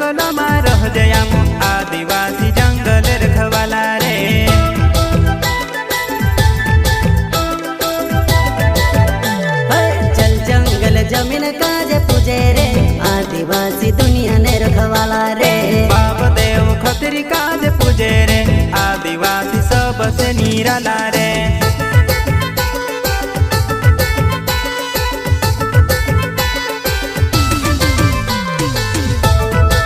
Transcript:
जंगलમાં રહજે આમ आदिवासी जंगल रखवाला रे। चल जंगल जमीन काजे पूजे रे आदिवासी दुनिया ने रखवाला रे। बाप देव खतरी काजे पूजे रे आदिवासी सबसे निराला रे।